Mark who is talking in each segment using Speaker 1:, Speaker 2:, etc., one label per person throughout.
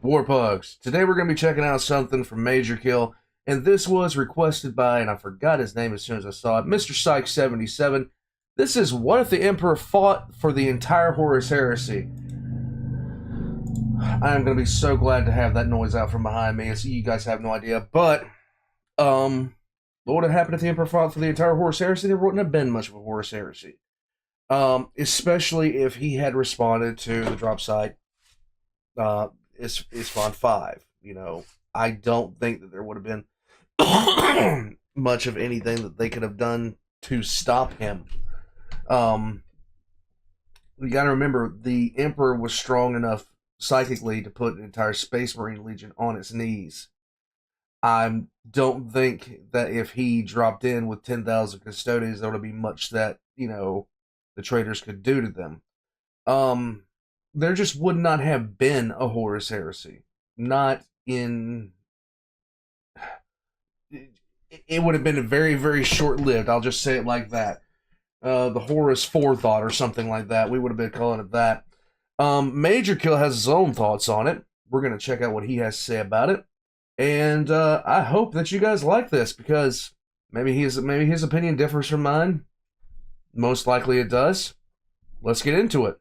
Speaker 1: Warpugs. Today we're going to be checking out something from Majorkill, and this was requested by, and I forgot his name as soon as I saw it, Mr. Psych77. This is What If the Emperor Fought for the Entire Horus Heresy? I'm going to be so glad to have that noise out from behind me. You guys have no idea, but, what would have happened if the Emperor fought for the entire Horus Heresy? There wouldn't have been much of a Horus Heresy. Especially if he had responded to the drop site, Isfon 5. You know, I don't think that there would have been much of anything that they could have done to stop him. You got to remember, the Emperor was strong enough psychically to put an entire Space Marine Legion on its knees. I don't think that if he dropped in with 10,000 custodians, there would be much that, you know, the traitors could do to them. There just would not have been a Horus Heresy. Not in... It would have been very, very short-lived. I'll just say it like that. The Horus Forethought or something like that. We would have been calling it that. Majorkill has his own thoughts on it. We're going to check out what he has to say about it. And I hope that you guys like this, because maybe his opinion differs from mine. Most likely it does. Let's get into it.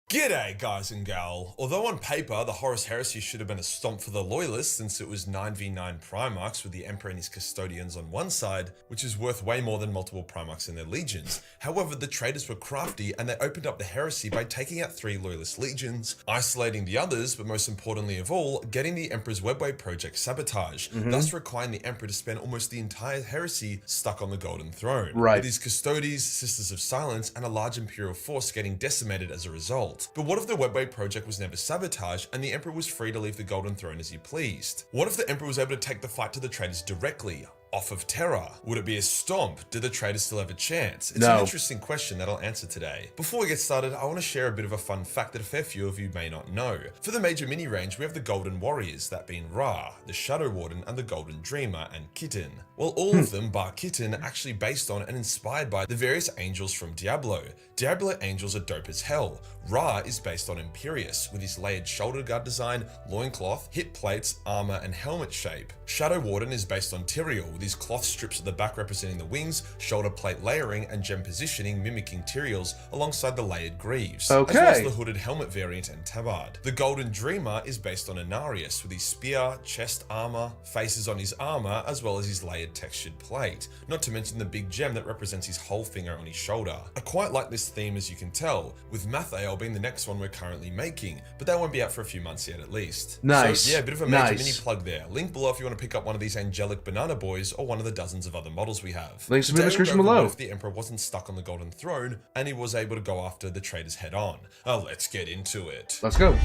Speaker 2: G'day guys and gal. Although on paper the Horus Heresy should have been a stomp for the Loyalists since it was 9v9 Primarchs with the Emperor and his custodians on one side, which is worth way more than multiple Primarchs and their legions. However, the traitors were crafty and they opened up the Heresy by taking out 3 Loyalist legions, isolating the others, but most importantly of all, getting the Emperor's Webway project sabotaged, thus requiring the Emperor to spend almost the entire Heresy stuck on the Golden Throne, with his custodies, Sisters of Silence, and a large Imperial force getting decimated as a result. But what if the Webway project was never sabotaged and the Emperor was free to leave the Golden Throne as he pleased? What if the Emperor was able to take the fight to the traitors directly, off of Terra? Would it be a stomp? Do the traitors still have a chance? It's an interesting question that I'll answer today. Before we get started, I want to share a bit of a fun fact that a fair few of you may not know. For the major mini range, we have the Golden Warriors, that being Ra, the Shadow Warden, and the Golden Dreamer, and Kitten. Well, all of them, bar Kitten, are actually based on and inspired by the various angels from Diablo. Diablo angels are dope as hell. Ra is based on Imperius, with his layered shoulder guard design, loincloth, hip plates, armor, and helmet shape. Shadow Warden is based on Tyrael, with his cloth strips at the back representing the wings, shoulder plate layering, and gem positioning mimicking Tyrael's alongside the layered greaves, as well as the hooded helmet variant and tabard. The Golden Dreamer is based on Inarius, with his spear, chest armor, faces on his armor, as well as his layered textured plate, not to mention the big gem that represents his whole finger on his shoulder. I quite like this theme, as you can tell, with Mathael being the next one we're currently making, but that won't be out for a few months yet at least.
Speaker 1: Nice.
Speaker 2: So yeah, a bit of a major mini plug there. Link below if you want to pick up one of these angelic banana boys or one of the dozens of other models we have.
Speaker 1: Links in the description below.
Speaker 2: What if the Emperor wasn't stuck on the Golden Throne and he was able to go after the traitors head on? Let's get into it.
Speaker 1: Let's go.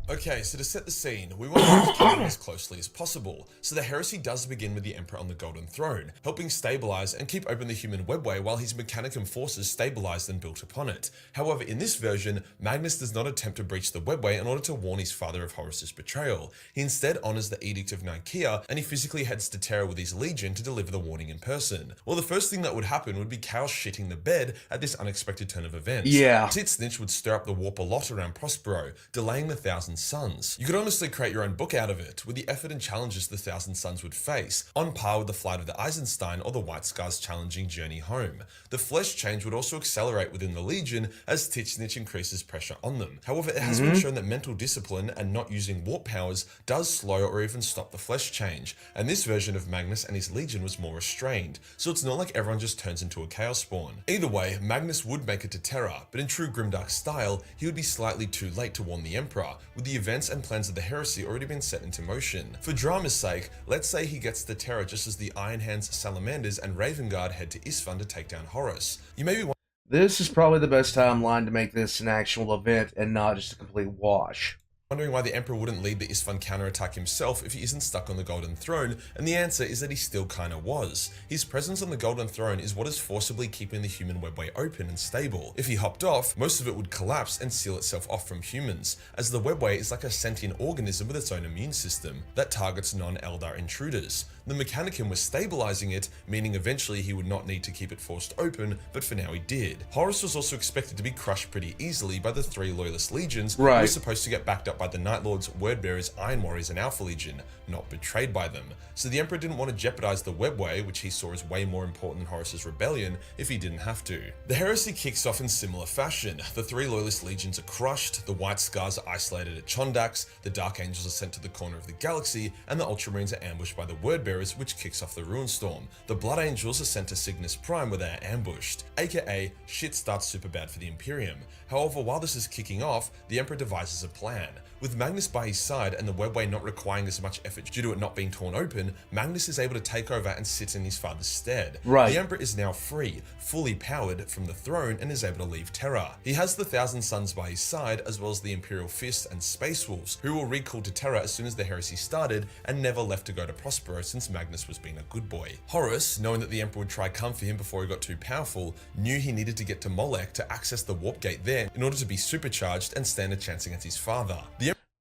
Speaker 2: Okay, so to set the scene, we want to move the camera as closely as possible. So the Heresy does begin with the Emperor on the Golden Throne, helping stabilize and keep open the human webway while his Mechanicum forces stabilized and built upon it. However, in this version, Magnus does not attempt to breach the webway in order to warn his father of Horus's betrayal. He instead honors the Edict of Nicaea, and he physically heads to Terra with his legion to deliver the warning in person. Well, the first thing that would happen would be Chaos shitting the bed at this unexpected turn of events. Titsnitch would stir up the warp a lot around Prospero, delaying the Thousand Suns. You could honestly create your own book out of it, with the effort and challenges the Thousand Suns would face, on par with the flight of the Eisenstein or the White Scar's challenging journey home. The flesh change would also accelerate within the Legion as Titsnitch increases pressure on them. However, it has been shown that mental discipline and not using warp powers does slow or even stop the flesh change, and this version of Magnus and his Legion was more restrained, so it's not like everyone just turns into a Chaos Spawn. Either way, Magnus would make it to Terra, but in true Grimdark style, he would be slightly too late to warn the Emperor, with the events and plans of the Heresy already been set into motion. For drama's sake, let's say he gets to Terra just as the Iron Hands, Salamanders, and Raven Guard head to Isfan to take down Horus. You may be
Speaker 1: This is probably the best timeline to make this an actual event and not just a complete wash.
Speaker 2: wondering why the Emperor wouldn't lead the Isfan counterattack himself if he isn't stuck on the Golden Throne, and the answer is that he still kinda was. His presence on the Golden Throne is what is forcibly keeping the human webway open and stable. If he hopped off, most of it would collapse and seal itself off from humans, as the webway is like a sentient organism with its own immune system that targets non-Eldar intruders. The Mechanicum was stabilizing it, meaning eventually he would not need to keep it forced open, but for now he did. Horus was also expected to be crushed pretty easily by the 3 Loyalist legions, who were supposed to get backed up by the Night Lords, Wordbearers, Iron Warriors, and Alpha Legion, not betrayed by them. So the Emperor didn't want to jeopardize the Webway, which he saw as way more important than Horus's rebellion, if he didn't have to. The Heresy kicks off in similar fashion. The 3 Loyalist legions are crushed, the White Scars are isolated at Chondax, the Dark Angels are sent to the corner of the galaxy, and the Ultramarines are ambushed by the Wordbearers, which kicks off the Ruinstorm. The Blood Angels are sent to Cygnus Prime, where they are ambushed. AKA, shit starts super bad for the Imperium. However, while this is kicking off, the Emperor devises a plan. With Magnus by his side and the Webway not requiring as much effort due to it not being torn open, Magnus is able to take over and sit in his father's stead. The Emperor is now free, fully powered from the throne, and is able to leave Terra. He has the Thousand Suns by his side, as well as the Imperial Fists and Space Wolves, who were recalled to Terra as soon as the Heresy started and never left to go to Prospero since Magnus was being a good boy. Horus, knowing that the Emperor would try come for him before he got too powerful, knew he needed to get to Moloch to access the warp gate there in order to be supercharged and stand a chance against his father.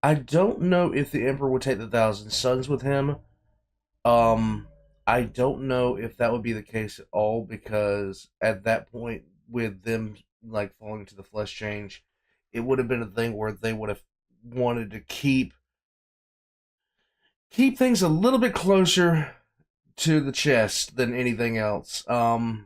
Speaker 1: I don't know if the Emperor would take the Thousand Suns with him. I don't know if that would be the case at all, because at that point, with them like falling to the flesh change, it would have been a thing where they would have wanted to keep things a little bit closer to the chest than anything else. I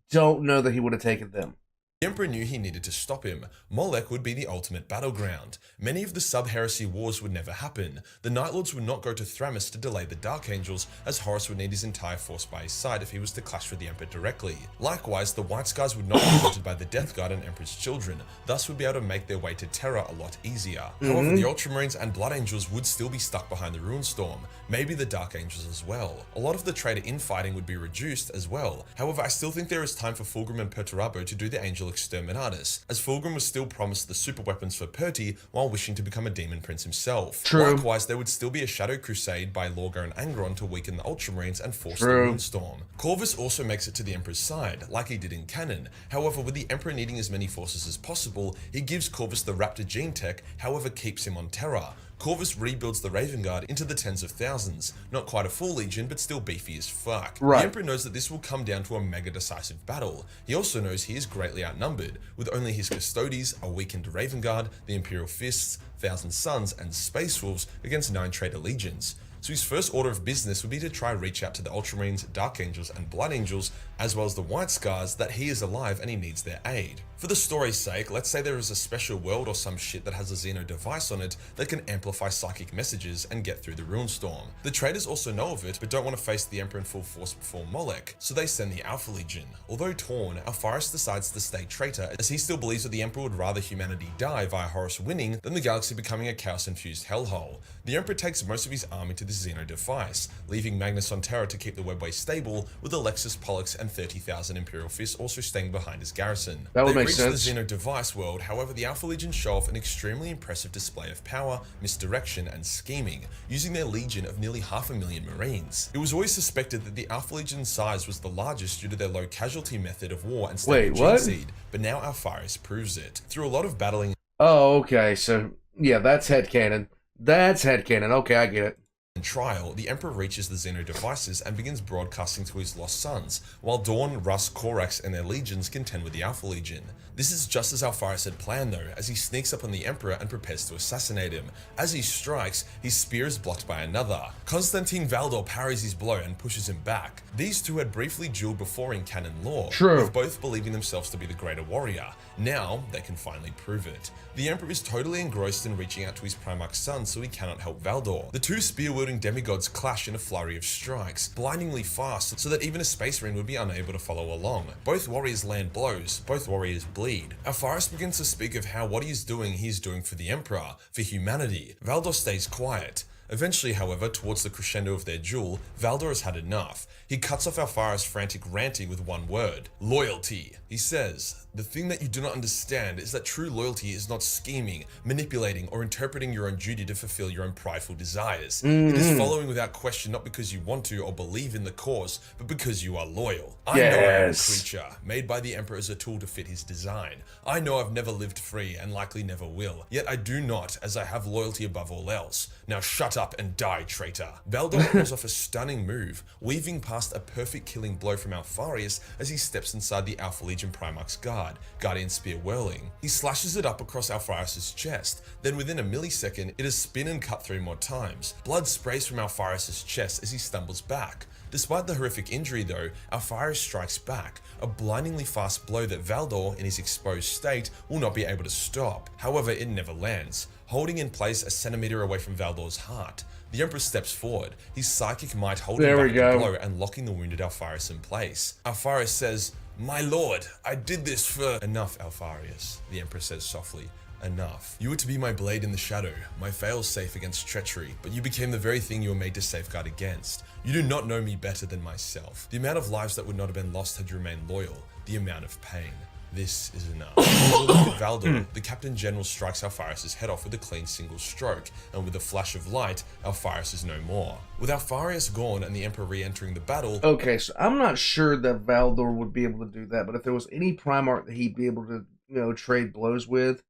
Speaker 1: don't know that he would have taken them.
Speaker 2: The Emperor knew he needed to stop him. Moloch would be the ultimate battleground. Many of the sub-heresy wars would never happen. The Night Lords would not go to Thramis to delay the Dark Angels, as Horus would need his entire force by his side if he was to clash with the Emperor directly. Likewise, the White Scars would not be haunted by the Death Guard and Emperor's children, thus would be able to make their way to Terra a lot easier. However, the Ultramarines and Blood Angels would still be stuck behind the Ruinstorm, maybe the Dark Angels as well. A lot of the traitor infighting would be reduced as well. However, I still think there is time for Fulgrim and Perturabo to do the Angel Exterminatus, as Fulgrim was still promised the super weapons for Perti while wishing to become a demon prince himself. Likewise, there would still be a Shadow Crusade by Lorgar and Angron to weaken the Ultramarines and force the Ruinstorm. Corvus also makes it to the Emperor's side, like he did in canon. However, with the Emperor needing as many forces as possible, he gives Corvus the Raptor gene tech, however keeps him on Terra. Corvus rebuilds the Raven Guard into the tens of thousands. Not quite a full legion, but still beefy as fuck. The Emperor knows that this will come down to a mega decisive battle. He also knows he is greatly outnumbered, with only his Custodes, a weakened Raven Guard, the Imperial Fists, Thousand Suns, and Space Wolves against 9 traitor legions. So his first order of business would be to try reach out to the Ultramarines, Dark Angels, and Blood Angels, as well as the White Scars, that he is alive and he needs their aid. For the story's sake, let's say there is a special world or some shit that has a Xeno device on it that can amplify psychic messages and get through the Ruinstorm. The traitors also know of it, but don't want to face the Emperor in full force before Moloch, so they send the Alpha Legion. Although torn, Alpharius decides to stay traitor, as he still believes that the Emperor would rather humanity die via Horus winning than the galaxy becoming a chaos-infused hellhole. The Emperor takes most of his army to this Xeno device, leaving Magnus on Terra to keep the Webway stable, with Alexis, Pollux, and 30,000 Imperial Fists also staying behind his garrison.
Speaker 1: That would make
Speaker 2: the
Speaker 1: sense.
Speaker 2: Xeno device world, however, the Alpha Legion show off an extremely impressive display of power, misdirection, and scheming, using their legion of nearly 500,000 Marines. It was always suspected that the Alpha Legion's size was the largest due to their low casualty method of war and stable genocide, but now Alpharius proves it. Through a lot of battling.
Speaker 1: Oh, okay, so yeah, that's headcanon. That's headcanon. Okay, I get it.
Speaker 2: Trial, the Emperor reaches the Xeno devices and begins broadcasting to his lost sons, while Dawn, Russ, Korax, and their legions contend with the Alpha Legion. This is just as Alpharius had planned though, as he sneaks up on the Emperor and prepares to assassinate him. As he strikes, his spear is blocked by another. Constantine Valdor parries his blow and pushes him back. These two had briefly dueled before in canon lore, with both believing themselves to be the greater warrior. Now, they can finally prove it. The Emperor is totally engrossed in reaching out to his Primarch son, so he cannot help Valdor. The two spear-wielding demigods clash in a flurry of strikes, blindingly fast, so that even a Space Marine would be unable to follow along. Both warriors land blows, both warriors bleed. Alpharius begins to speak of how what he is doing for the Emperor, for humanity. Valdor stays quiet. Eventually, however, towards the crescendo of their duel, Valdor has had enough. He cuts off Alpharius' frantic ranting with one word: loyalty. He says, "The thing that you do not understand is that true loyalty is not scheming, manipulating, or interpreting your own duty to fulfill your own prideful desires. It is following without question, not because you want to or believe in the cause, but because you are loyal. I know I am a creature, made by the Emperor as a tool to fit his design. I know I've never lived free and likely never will, yet I do not, as I have loyalty above all else. Now shut Shut up and die, traitor. Valdor pulls off a stunning move, weaving past a perfect killing blow from Alpharius as he steps inside the Alpha Legion Primarch's guard, Guardian Spear whirling. He slashes it up across Alpharius' chest, then within a millisecond, it is spin and cut 3 more times. Blood sprays from Alpharius' chest as he stumbles back. Despite the horrific injury though, Alpharius strikes back, a blindingly fast blow that Valdor, in his exposed state, will not be able to stop. However, it never lands, holding in place a centimeter away from Valdor's heart. The Emperor steps forward, his psychic might holding back the blow and locking the wounded Alpharius in place. Alpharius says, "My lord, I did this for..." "Enough, Alpharius," the Emperor says softly. "Enough. You were to be my blade in the shadow, my fail-safe against treachery, but you became the very thing you were made to safeguard against. You do not know me better than myself. The amount of lives that would not have been lost had you remained loyal, the amount of pain. This is enough." With Valdor, the Captain General strikes Alpharius' head off with a clean single stroke, and with a flash of light, Alpharius is no more. With Alpharius gone and the Emperor re-entering the battle...
Speaker 1: Okay, so I'm not sure that Valdor would be able to do that, but if there was any Primarch that he'd be able to, trade blows with,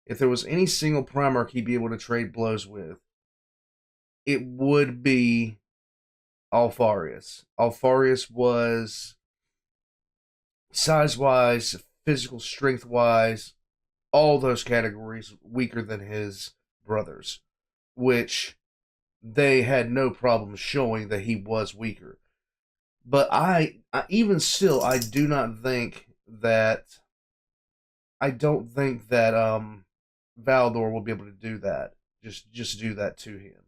Speaker 1: if there was any single Primarch he'd be able to trade blows with, it would be Alpharius. Alpharius was, size-wise, physical strength-wise, all those categories weaker than his brothers, which they had no problem showing that he was weaker. But I even still, I don't think that Valdor will be able to do that. Just do that to him.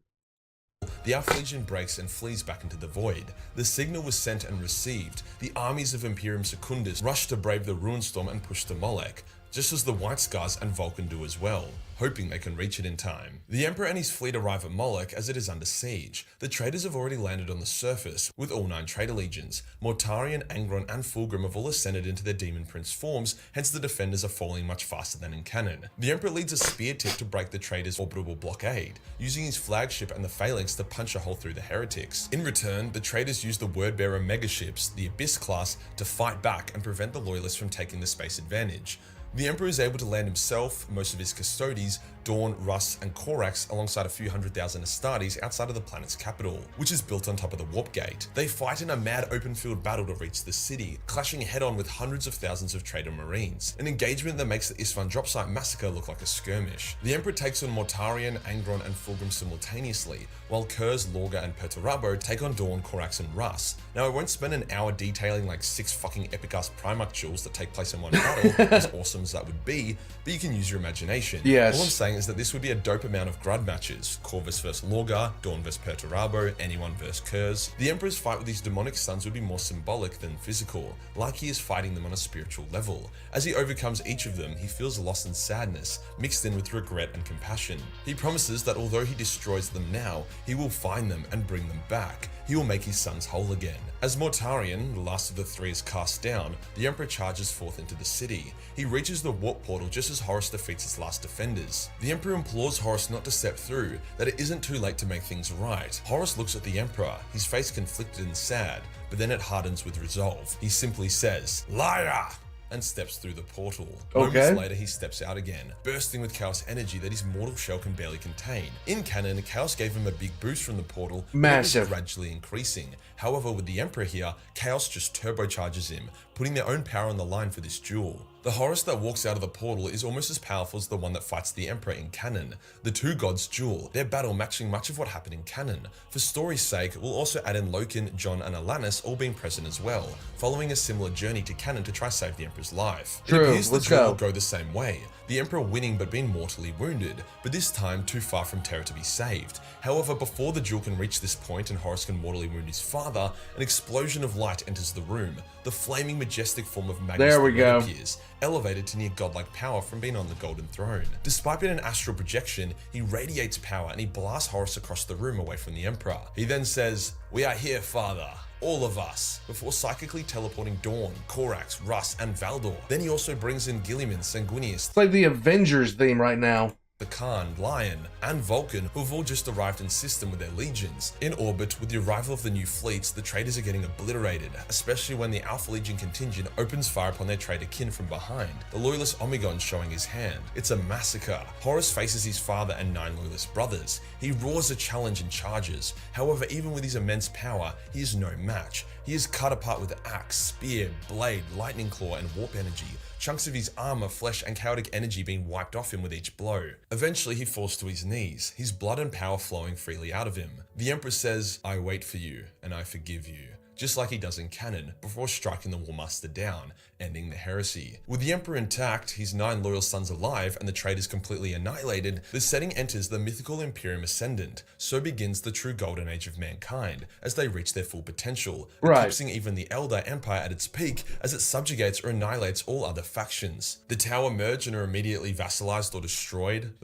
Speaker 2: The Alpha Legion breaks and flees back into the void. The signal was sent and received. The armies of Imperium Secundus rush to brave the Ruinstorm and push to Moloch, just as the White Scars and Vulcan do as well, hoping they can reach it in time. The Emperor and his fleet arrive at Moloch as it is under siege. The traders have already landed on the surface, with all 9 trader legions. Mortarion, Angron, and Fulgrim have all ascended into their Demon Prince forms, hence the defenders are falling much faster than in canon. The Emperor leads a spear tip to break the traders' orbitable blockade, using his flagship and the phalanx to punch a hole through the heretics. In return, the traders use the Wordbearer megaships, the Abyss class, to fight back and prevent the Loyalists from taking the space advantage. The Emperor is able to land himself, most of his custodies, Dawn, Russ, and Corax alongside a few 100,000 Astartes outside of the planet's capital, which is built on top of the warp gate. They fight in a mad open field battle to reach the city, clashing head-on with hundreds of thousands of trader marines, an engagement that makes the Isfahan drop site massacre look like a skirmish. The Emperor takes on Mortarion, Angron, and Fulgrim simultaneously, while Kurz, Lorga, and Perturabo take on Dawn, Corax, and Russ. Now I won't spend an hour detailing like 6 fucking epic-ass Primarch duels that take place in one battle, as awesome as that would be, but you can use your imagination.
Speaker 1: Yes.
Speaker 2: All I'm saying is that this would be a dope amount of grud matches. Corvus vs Lorga, Dawn vs Perturabo, anyone vs Kurz. The Emperor's fight with these demonic sons would be more symbolic than physical, like he is fighting them on a spiritual level. As he overcomes each of them, he feels loss and sadness, mixed in with regret and compassion. He promises that although he destroys them now, he will find them and bring them back. He will make his sons whole again. As Mortarion, the last of the 3, is cast down, the Emperor charges forth into the city. He reaches the warp portal just as Horus defeats its last defenders. The Emperor implores Horus not to step through, that it isn't too late to make things right. Horus looks at the Emperor, his face conflicted and sad, but then it hardens with resolve. He simply says, "Liar!" and steps through the portal. Moments later, he steps out again, bursting with chaos energy that his mortal shell can barely contain. In canon, chaos gave him a big boost from the portal,
Speaker 1: massive,
Speaker 2: gradually increasing. However, with the Emperor here, chaos just turbocharges him, putting their own power on the line for this duel. The Horus that walks out of the portal is almost as powerful as the one that fights the Emperor in canon. The 2 gods duel, their battle matching much of what happened in canon. For story's sake, we'll also add in Loken, John, and Alanis all being present as well, following a similar journey to canon to try save the Emperor's life.
Speaker 1: True,
Speaker 2: it appears the duel will go the same way, the Emperor winning but being mortally wounded, but this time too far from terror to be saved. However, before the duel can reach this point and Horus can mortally wound his father, an explosion of light enters the room. The flaming, majestic form of Magnus appears, elevated to near godlike power from being on the Golden Throne. Despite being an astral projection, he radiates power and he blasts Horus across the room away from the Emperor. He then says, "We are here, Father. All of us," before psychically teleporting Dawn, Corax, Russ, and Valdor. Then he also brings in Guilliman, Sanguinius.
Speaker 1: It's like the Avengers theme right now.
Speaker 2: the Khan, Lion, and Vulcan, who have all just arrived in system with their legions. In orbit, with the arrival of the new fleets, the traitors are getting obliterated, especially when the Alpha Legion contingent opens fire upon their traitor kin from behind, the loyalist Omegon showing his hand. It's a massacre. Horus faces his father and 9 loyalist brothers. He roars a challenge and charges. However, even with his immense power, he is no match. He is cut apart with axe, spear, blade, lightning claw, and warp energy. Chunks of his armor, flesh, and chaotic energy being wiped off him with each blow. Eventually, he falls to his knees, his blood and power flowing freely out of him. The Emperor says, "I wait for you, and I forgive you," just like he does in canon, before striking the Warmaster down, ending the heresy. With the Emperor intact, his 9 loyal sons alive, and the traitors completely annihilated, the setting enters the mythical Imperium Ascendant. So begins the true golden age of mankind, as they reach their full potential, eclipsing even the Elder Empire at its peak, as it subjugates or annihilates all other factions. The Tower merge and are immediately vassalized or destroyed.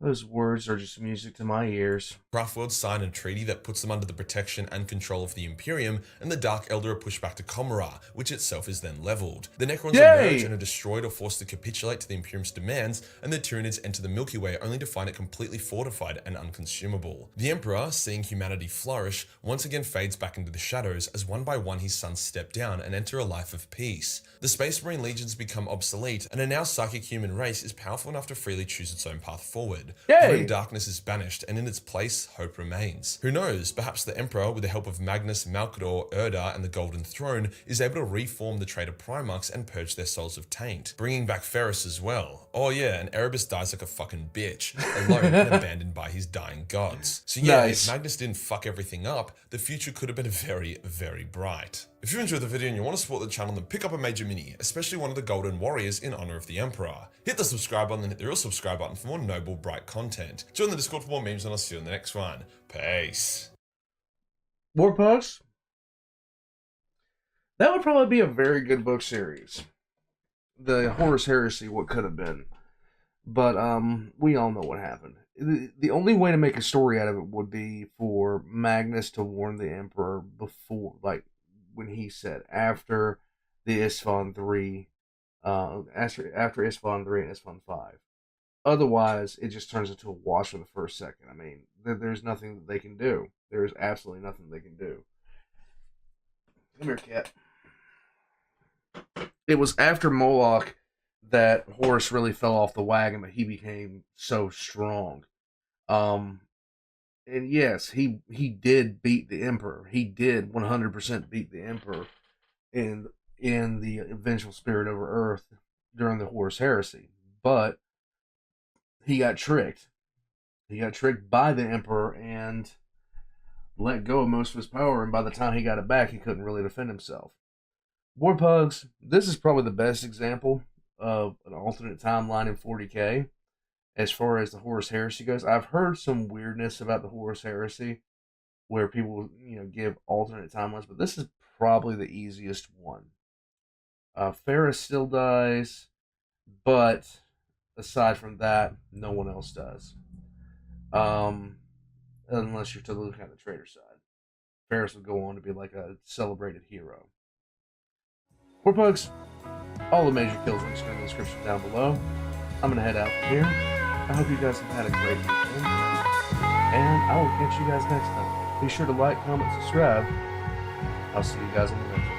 Speaker 1: Those words are just music to my ears.
Speaker 2: Craftworlds sign a treaty that puts them under the protection and control of the Imperium, and the Dark Elder are pushed back to Comora, which itself is then leveled. The Necrons emerge and are destroyed or forced to capitulate to the Imperium's demands, and the Tyranids enter the Milky Way only to find it completely fortified and unconsumable. The Emperor, seeing humanity flourish, once again fades back into the shadows as one by one his sons step down and enter a life of peace. The Space Marine legions become obsolete, and a now psychic human race is powerful enough to freely choose its own path forward. Grim darkness is banished, and in its place, hope remains. Who knows, perhaps the Emperor, with the help of Magnus, Malkador, Erdar, and the Golden Throne, is able to reform the traitor Primarchs and purge their souls of taint, bringing back Ferris as well. Oh yeah, and Erebus dies like a fucking bitch, alone and abandoned by his dying gods. So yeah, if Magnus didn't fuck everything up, the future could have been very, very bright. If you enjoyed the video and you want to support the channel, then pick up a Major Mini, especially one of the Golden Warriors in honor of the Emperor. Hit the subscribe button and hit the real subscribe button for more noble, bright content. Join the Discord for more memes and I'll see you in the next one. Peace.
Speaker 1: Warpugs? That would probably be a very good book series. The Horus Heresy, what could have been. But we all know what happened. The only way to make a story out of it would be for Magnus to warn the Emperor before, like, when he said after the Isfahan 3, after Isfahan 3 and Isfahan 5. Otherwise, it just turns into a wash for the first second. I mean, there's nothing that they can do. There's absolutely nothing they can do. Come here, cat. It was after Moloch that Horus really fell off the wagon, that he became so strong. And yes, he did beat the Emperor. He did 100% beat the Emperor in the Vengeful Spirit over Earth during the Horus Heresy. But he got tricked. He got tricked by the Emperor and let go of most of his power. And by the time he got it back, he couldn't really defend himself. Warpugs, this is probably the best example of an alternate timeline in 40K. As far as the Horus Heresy goes, I've heard some weirdness about the Horus Heresy, where people, give alternate timelines, but this is probably the easiest one. Ferris still dies, but aside from that, no one else does. Unless you're to look at the traitor side. Ferris would go on to be like a celebrated hero. Warpugs, all the major kills links are in the description down below. I'm going to head out from here. I hope you guys have had a great weekend, and I will catch you guys next time. Be sure to like, comment, subscribe. I'll see you guys on the next one.